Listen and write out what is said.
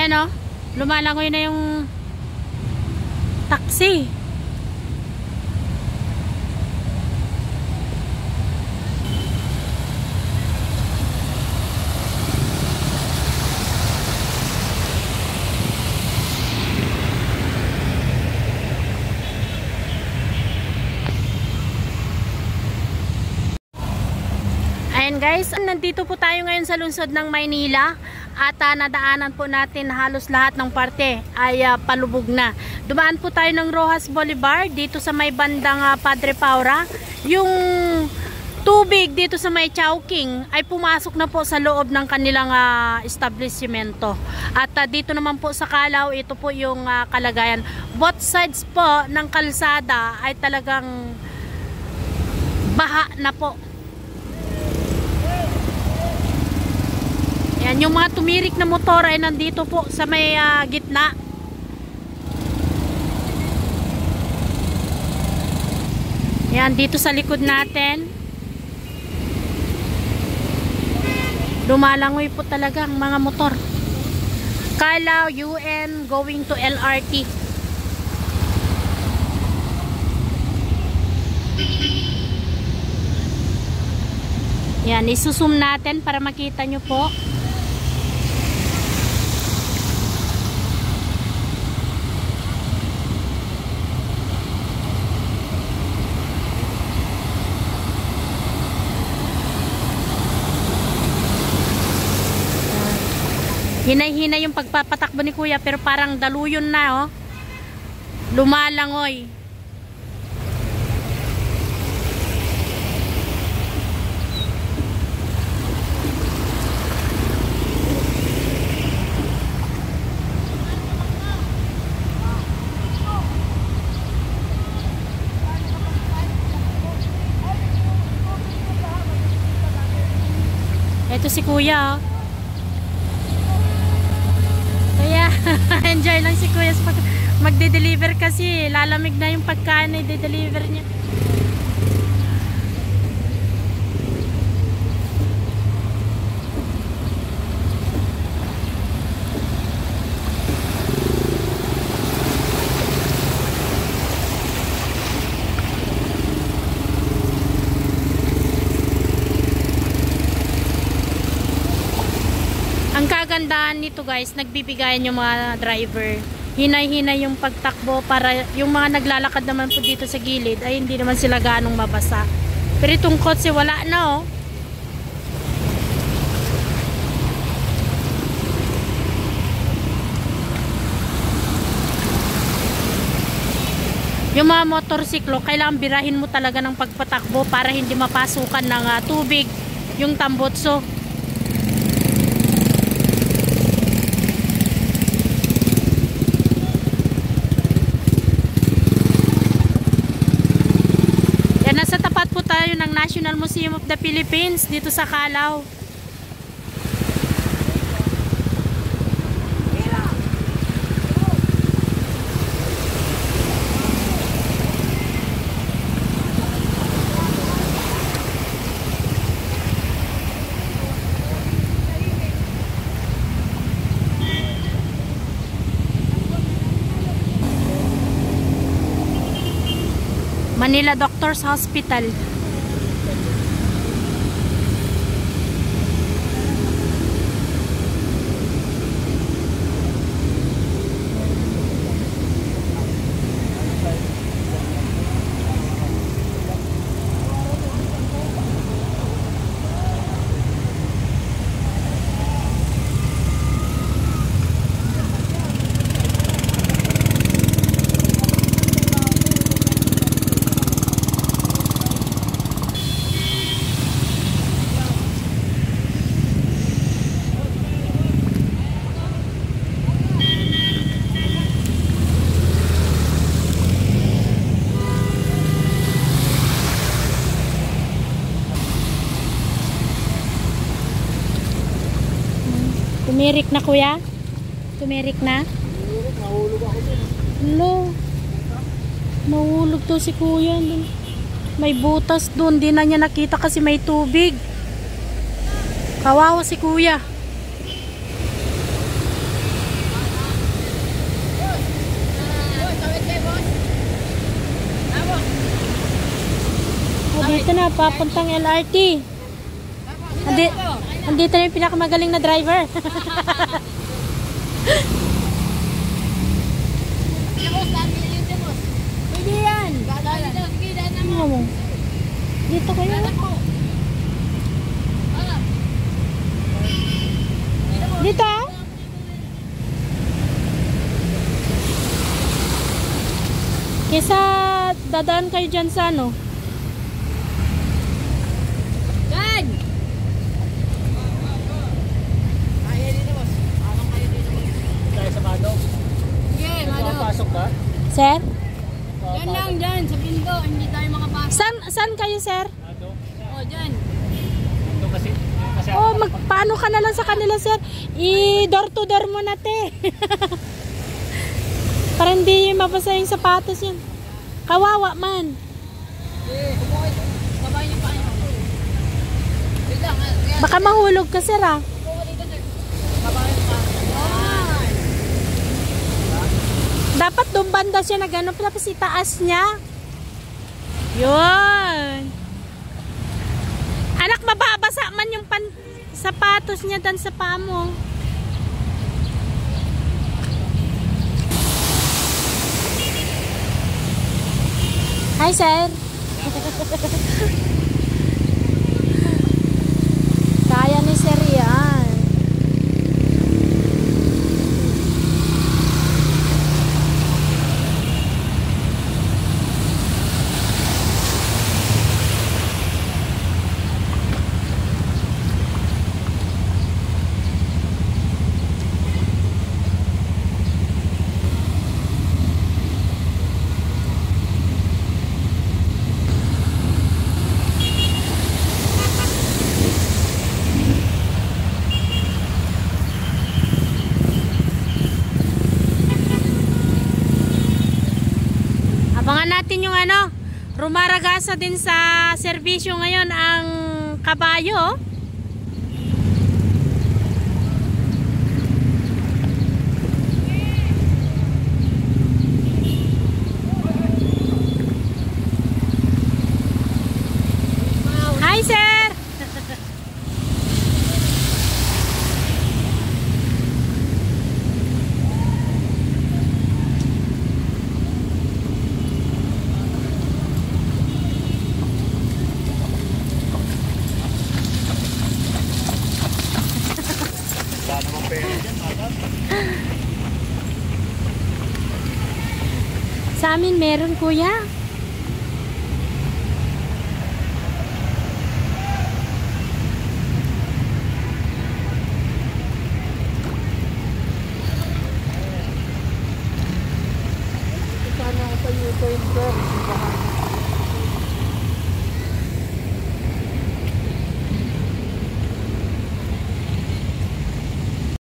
Ayan o, lumalangoy na yung taxi. Ayan guys, nandito po tayo ngayon sa lungsod ng Maynila at nadaanan po natin halos lahat ng parte ay palubog na. Dumaan po tayo ng Rojas Boulevard dito sa may bandang Padre Paura. Yung tubig dito sa may Chowking ay pumasok na po sa loob ng kanilang establishmento. At dito naman po sa Calao, ito po yung kalagayan. Both sides po ng kalsada ay talagang baha na po. Yan, yung mga tumirik na motor ay nandito po sa may gitna. Yan, dito sa likod natin. Lumalangoy po talaga ang mga motor. Calao, UN, going to LRT. Yan, isusum natin para makita nyo po. Hinay-hinay yung pagpapatakbo ni Kuya pero parang daluyon na oh. Lumalangoy. Ito si Kuya oh. Enjoy lang si Kuya pag magde-deliver kasi lalamig na yung pagkain na i-deliver niya. Ang kagandahan nito guys, nagbibigayan yung mga driver. Hinay-hinay yung pagtakbo para yung mga naglalakad naman po dito sa gilid ay hindi naman sila ganong mabasa. Pero itong kotse wala na oh. Yung mga motorsiklo, kailangan birahin mo talaga ng pagpatakbo para hindi mapasukan ng tubig yung tambutso. Nasa tapat po tayo ng National Museum of the Philippines dito sa Calao. Manila Doctors Hospital. Tumirik na Kuya? Tumirik na? Nahulog ako dun. Hello. Nahulog to si Kuya. May butas doon. Di na niya nakita kasi may tubig. Kawawa si Kuya. Ito na, papuntang LRT. Andito na yung pinakamagaling na driver. Pwede yan. Ano mo? Dito kayo. Dito? Kesa dadaan kayo dyan sa ano? Dyan! Kaya dito, boss. Anong kaya dito, boss? Tayo sa Madok. Sige, Mado. Pasok ba? Sir? Yan lang, dyan, sa pinto. Hindi tayo makapasok. Saan kayo, sir? Madok. O, dyan. Ito kasi. Oh, magpaano ka na lang sa kanila, sir? I-door to door mo na, te. Para hindi mabasa yung sapatos yun. Kawawa man. Sabay niyo pa kayo. Wait lang, yan. Baka mahulog ka, sir, ah. Buko dito, sir. Sabay pa. Yan. Dapat doon banda siya na gano'n, tapos itaas niya. Yun. Anak, mababasa man yung sapatos niya dan sa paa mo. Hi, sir. Kaya ni sir yan. Abangan natin yung ano, rumaragasa din sa serbisyo ngayon ang kabayo. Hi, sir! Saan naman pera dyan, Madok? Sa amin meron, kuya.